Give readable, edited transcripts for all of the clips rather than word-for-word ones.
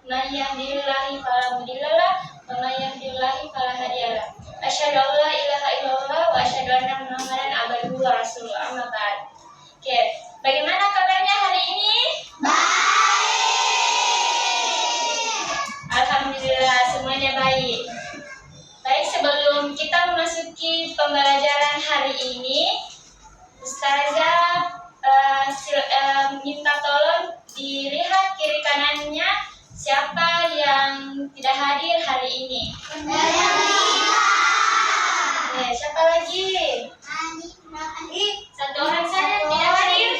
may yahdihillahu fala mudhillalah wa may yudhlil fala hadiyalah. Asyhadu an la ilaha illallah wa asyhadu anna Muhammadan abduhu wa rasuluh. Amma ba'd. Oke, bagaimana kabarnya hari ini? Alhamdulillah, semuanya baik. Baik, sebelum kita memasuki pembelajaran hari ini, Ustazah minta tolong dilihat kiri kanannya siapa yang tidak hadir hari ini. Siapa lagi? Satu orang saja tidak hadir.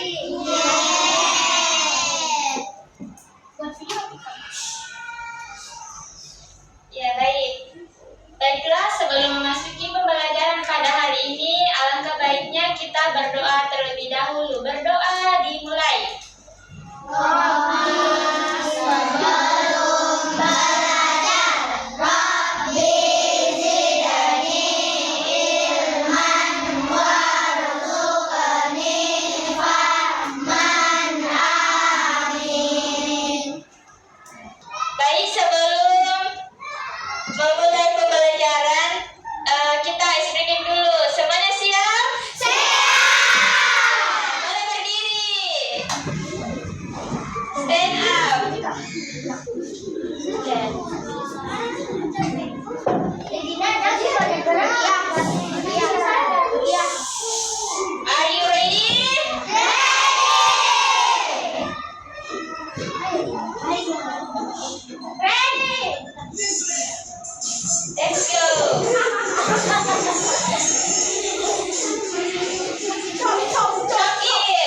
Ya, baik. Baiklah, sebelum memasuki pembelajaran pada hari ini, alangkah baiknya kita berdoa terlebih dahulu. Berdoa dimulai. Baik, sebelum memulai pembelajaran, kita ice breaking dulu. Semuanya siap? Siap! Boleh berdiri. Stand up. Are you ready? Ready. Let's go. Chop it.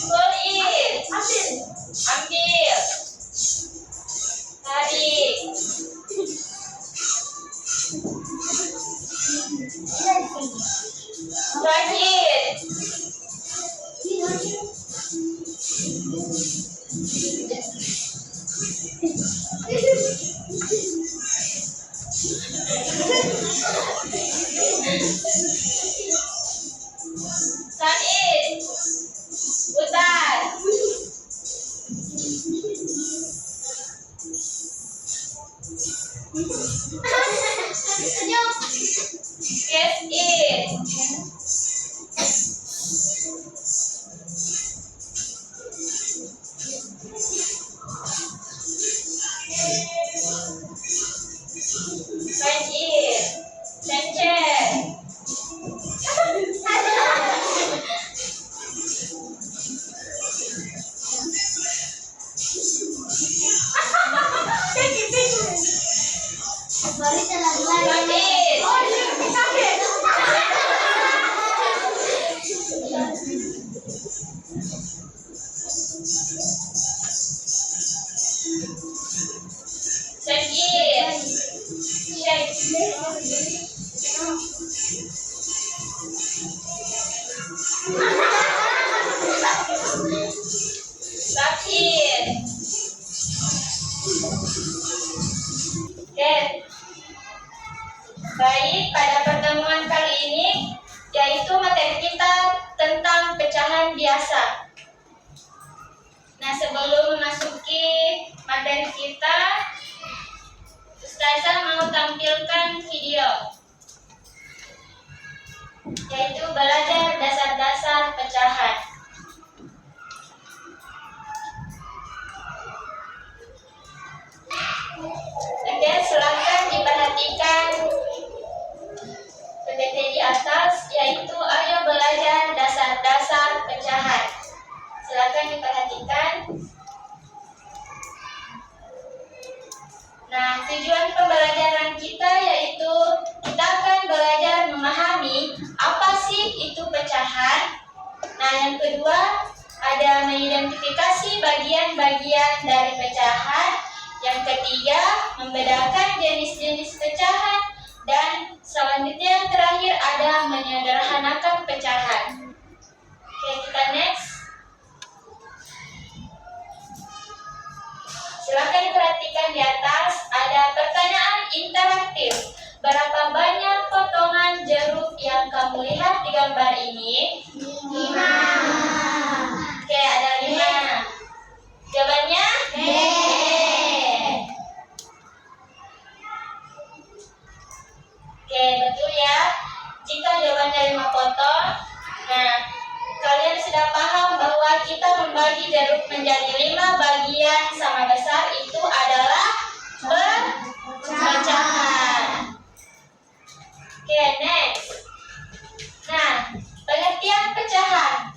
Pull it. Ambil. Tarik. Drag it. Start it. Putar. Press it. Right it. Center. Start it. Check it. Stop it. Oke. Baik, pada pertemuan kali ini yaitu materi kita tentang pecahan biasa. Nah, sebelum memasuki materi kita, Ustazah mau tampilkan video, yaitu belajar dasar-dasar pecahan. Oke, silakan diperhatikan PPT di atas, yaitu ayo belajar dasar-dasar pecahan. Silakan diperhatikan. Nah, tujuan pembelajaran kita yaitu kita akan belajar memahami apa sih itu pecahan. Nah, yang kedua ada mengidentifikasi bagian-bagian dari pecahan. Yang ketiga, membedakan jenis-jenis pecahan. Dan selanjutnya yang terakhir ada menyederhanakan pecahan. Oke, kita next. Silakan diperhatikan di atas, ada pertanyaan gambar ini? 5. Oke, ada 5. Jawabannya? B. Oke, betul ya. Jika jawabannya 5 potong, nah kalian sudah paham bahwa kita membagi jeruk menjadi 5 bagian sama besar itu adalah pecahan. Oke, next. Nah, pengertian pecahan.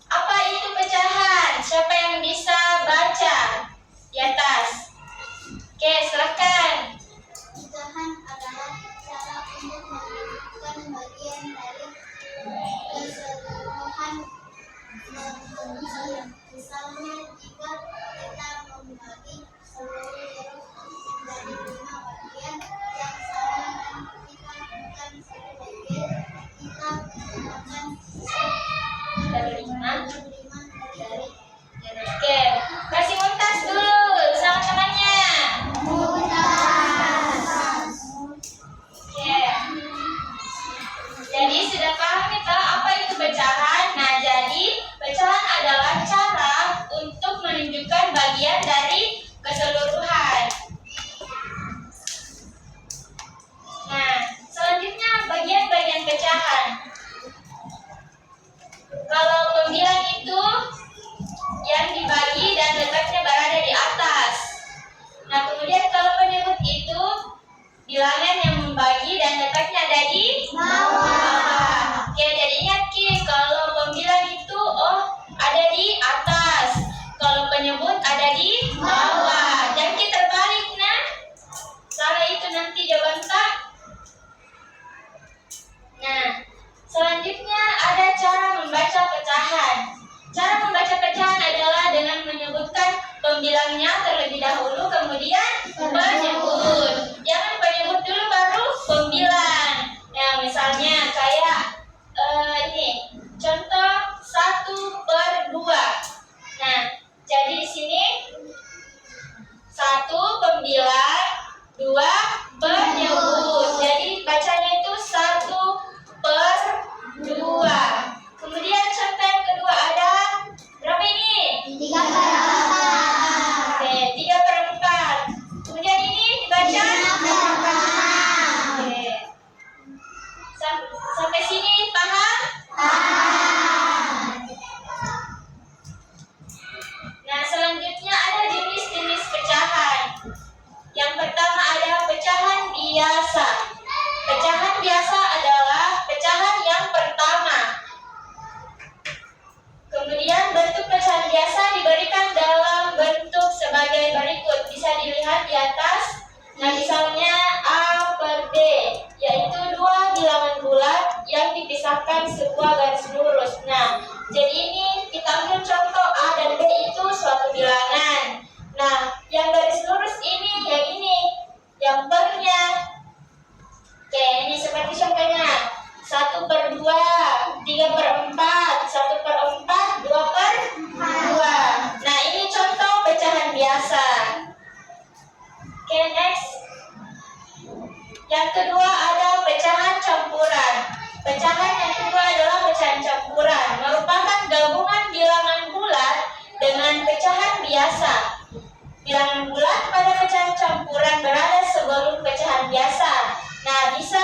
Apa itu pecahan? Siapa yang bisa baca di atas? Oke, silakan. Pecahan adalah cara untuk menyebutkan bagian dari keseluruhan manusia. Misalnya, jika kita membagi seluruh jeruk menjadi 5 bagian yang sama dan kita bukan satu bagian, kita menggunakan Dari 5. 5 dari Oke, kasih muntas dulu sama temannya. Oke. Jadi sudah paham kita apa itu pecahan? Nah, jadi pecahan adalah cara untuk menunjukkan bagian dari keseluruhan. Nah, selanjutnya bagian-bagian pecahan. Kalau pembilang itu yang dibagi dan letaknya berada di atas. Nah, kemudian kalau penyebut itu bilangan yang membagi dan letaknya ada di bawah. Oke, jadi ingat Ki, kalau pembilang itu ada di atas, kalau penyebut ada di bawah. Jangan kita terbalik, nah. Salah itu nanti jawaban tak. Nah, selanjutnya ada cara membaca pecahan. Cara membaca pecahan adalah dengan menyebutkan pembilangnya terlebih dahulu, kemudian penyebut. Jangan penyebut dulu baru pembilang. Nah, misalnya kayak ini contoh 1/2. Nah, jadi di sini 1 pembilang, 2 penyebut. Jadi bacanya itu 1/2. Kemudian contoh yang kedua ada berapa ini? 3/4. Oke, 3/4. Kemudian ini dibaca? Oke. Sampai sini paham? Nah, selanjutnya ada jenis-jenis pecahan. Yang pertama ada pecahan biasa. Pecahan biasa adalah pecahan yang pertama. Kemudian bentuk pecahan biasa diberikan dalam bentuk sebagai berikut. Bisa dilihat di atas. Nah, misalnya A/D, yaitu 2 bilangan bulat yang dipisahkan sebuah garis lurus. Nah, jadi ini kita ambil contoh A dan B itu suatu bilangan. Nah, yang garis lurus ini, yang pernya. Oke, ini seperti contohnya 1/2, 3/4, 1/4, 2/2. Nah, ini contoh pecahan biasa. Oke, next. Yang kedua ada pecahan campuran. Pecahan yang kedua adalah pecahan campuran, merupakan gabungan bilangan bulat dengan pecahan biasa. Bilangan bulat pada pecahan campuran berada sebelum pecahan biasa. Nah, bisa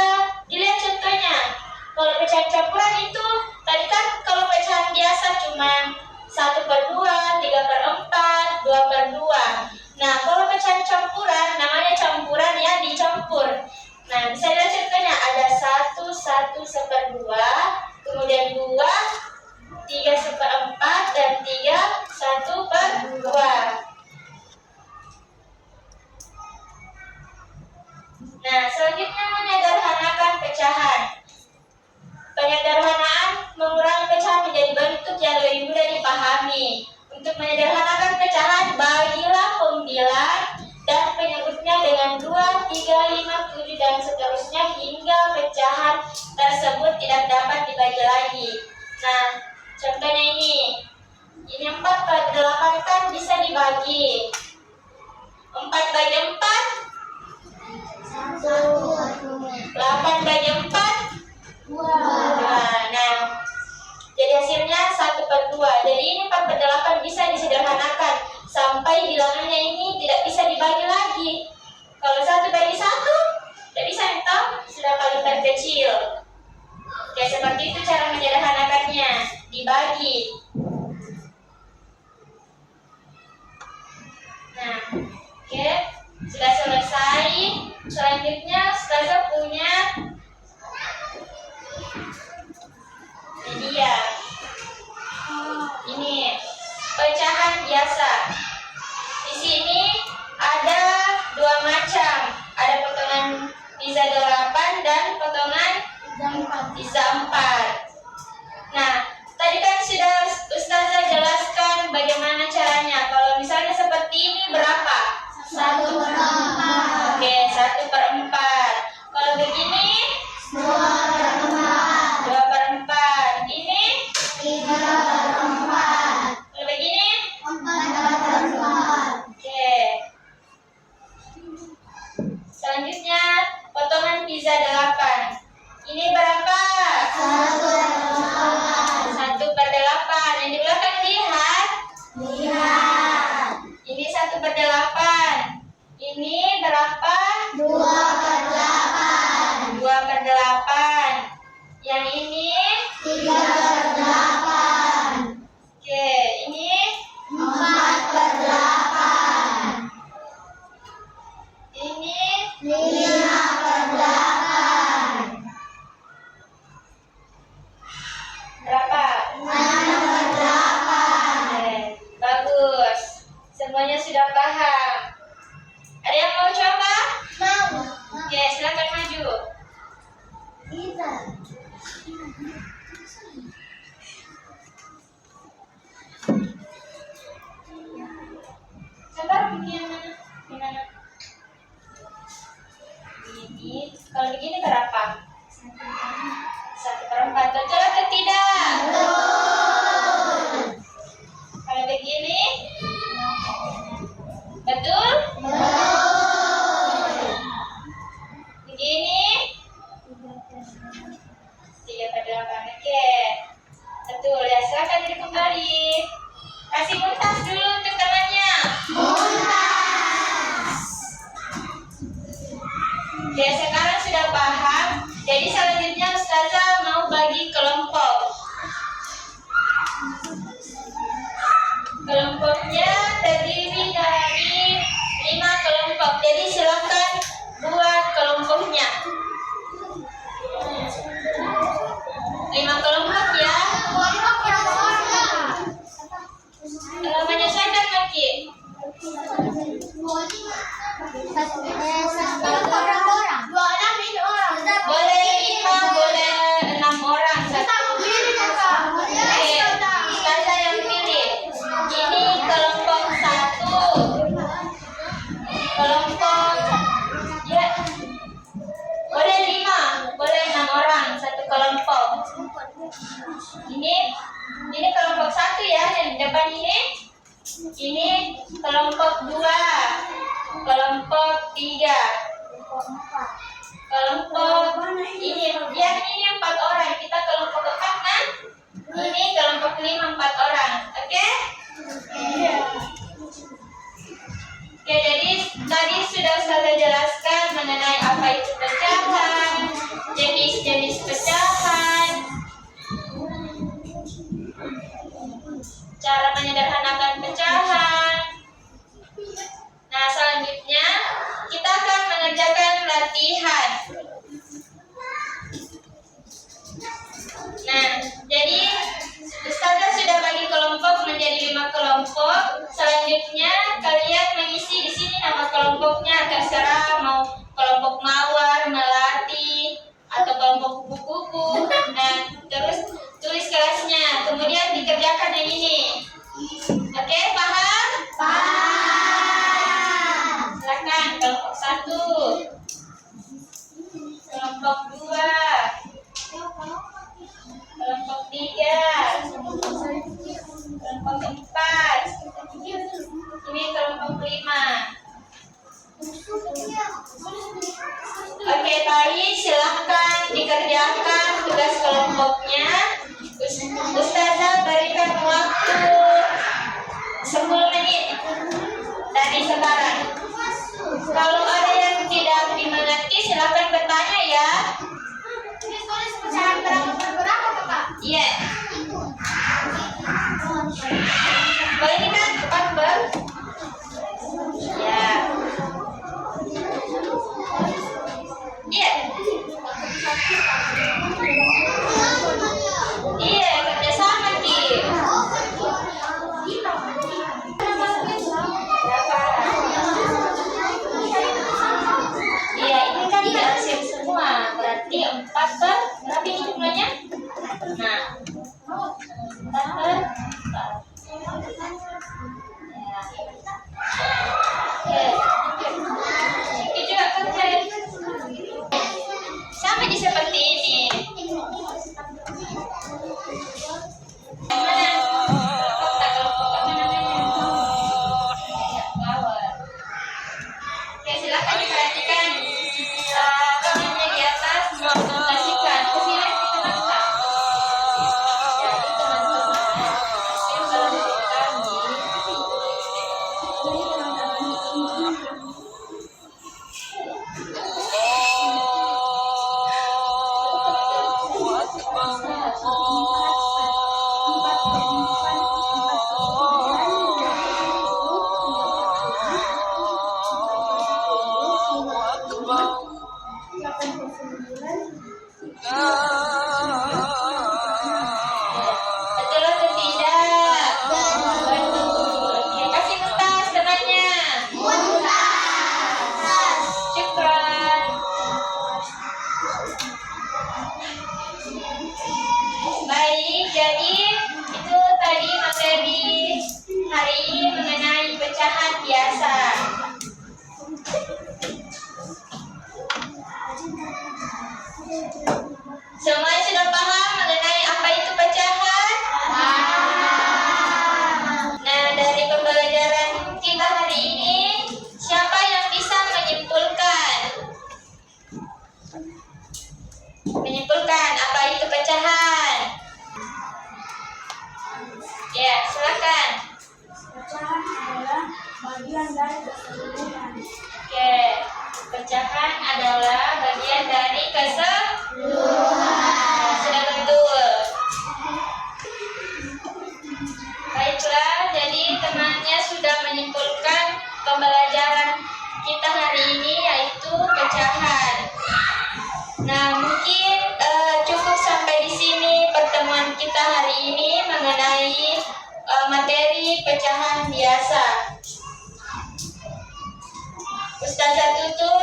dilihat contohnya. Kalau pecahan campuran itu, tadi kan kalau pecahan biasa cuma 1/2, 3/4, 2/2. Nah, kalau pecahan campuran, namanya campuran yang dicampur. Nah, bisa dilihat contohnya, ada 1/1/2, kemudian 2, 3/4, dan 3, 1/2. Nah, selanjutnya menyederhanakan pecahan. Penyederhanaan mengurangi pecahan menjadi bentuk yang lebih mudah dipahami. Untuk menyederhanakan pecahan, bagilah pembilang dan penyebutnya dengan 2, 3, 5, 7, dan seterusnya hingga pecahan tersebut tidak dapat dibagi lagi. Nah, contohnya ini 4/8 kan bisa dibagi. 4/4, 8/4, 2. Nah, sampai bilangannya ini tidak bisa dibagi lagi. Kalau 1 bagi 1, tidak bisa toh, sudah paling terkecil. Oke, seperti itu cara menyederhanakannya, dibagi. Nah, oke, sudah selesai. Selanjutnya Ustazah punya ini dia. Ini pecahan biasa. Di sini ada 2 macam. Ada potongan pizza 8 dan potongan pizza 4. Nah, tadi kan sudah Ustazah jelaskan bagaimana caranya. Kalau misalnya seperti ini berapa? 1/4. Oke, 1/4. Kalau begini 2/4. 2/4. Ini 3/4. kalau begini 4/4. oke. Selanjutnya potongan pizza 8. Ini berapa? 1/8. 1/8. Yang di belakang lihat. Lihat. Ini 1/8. Ini berapa? 2/8. 2/8. Yang ini 3/8. oke, ini 4/8. ini 5/8. berapa? 6/8. Bagus. Semuanya sudah paham. Ada yang mau coba? Mau. Oke, silakan maju. Bisa. Coba bikin mana? Gimana? Ini, kalau begini berapa? 1/4. Betul atau tidak? Betul. Kalau begini? Betul? Betul. Begini? 3/8. Oke. Betul ya, silakan duduk kembali. Kasih muntas dulu untuk temannya. Oke, sekarang sudah paham. Jadi selanjutnya Ustazah mau bagi kelompok. Kelompoknya terdiri dari 5 kelompok. Jadi silakan buat kelompoknya. 5 kelompok ya. Menyesuaikan lagi. Boleh 5, boleh 6 orang. Oke, Ustazah yang pilih. Ini kelompok 1. Kelompok ya. Boleh 5, boleh 6 orang satu kelompok. Ini kelompok 1 ya, yang di depan ini. Ini kelompok 2. Kelompok 3. Kelompok ini yang ini 4 orang. Kita kelompok 4 kan? Ini kelompok 5 4 orang. Oke? Oke, jadi tadi sudah saya jelaskan mengenai apa itu pecahan, jenis-jenis pecahan, cara menyederhanakan pecahan. Nah, selanjutnya kita akan mengerjakan latihan. Nah, jadi Ustazah sudah bagi kelompok menjadi 5 kelompok. Selanjutnya kalian mengisi di sini nama kelompoknya, terserah mau kelompok mawar, melati, atau kelompok kupu-kupu. Nah, terus tulis kelasnya. Kemudian dikerjakan yang ini. Oke, paham? Paham. Silakan kelompok 1, kelompok 2, kelompok 3, kelompok 4, ini kelompok 5. Oke, baik, silahkan dikerjakan tugas kelompoknya. Ustazah berikan waktu 10 menit. mulai sekarang. Kalau ada yang tidak dimengerti, silakan bertanya ya. Pecahan berapa, Kakak? Iya. Kalau ini kan 14. Ya. Iya. Iya, kerjasama Ki. Iya, ini kan diarsip semua. Berarti 4 per berapa ini jumlahnya? Nah, 4 per 4. Ya. Oke. Juga kerja. Sama di seperti ini. Mana? Oke, silakan diperhatikan. Tangannya di atas, kasihkan ke sini kita masak. Jadi teman-teman, hasil kelompok kami. Betul atau tidak? Betul. Oke, kasih kertas temannya. Syukran. Baik, jadi itu tadi materi hari ini mengenai pecahan biasa. Semuanya sudah paham mengenai apa itu pecahan? Nah, dari pembelajaran kita hari ini, siapa yang bisa menyimpulkan apa itu pecahan? Ya, silakan. Pecahan adalah bagian dari keseluruhan. Oke, pecahan adalah bagian dari keseluruhan. Sudah betul. Baiklah, jadi temannya sudah menyimpulkan pembelajaran kita hari ini yaitu pecahan. Nah, mungkin cukup sampai di sini pertemuan kita hari ini mengenai materi pecahan biasa. Ustazah tutup.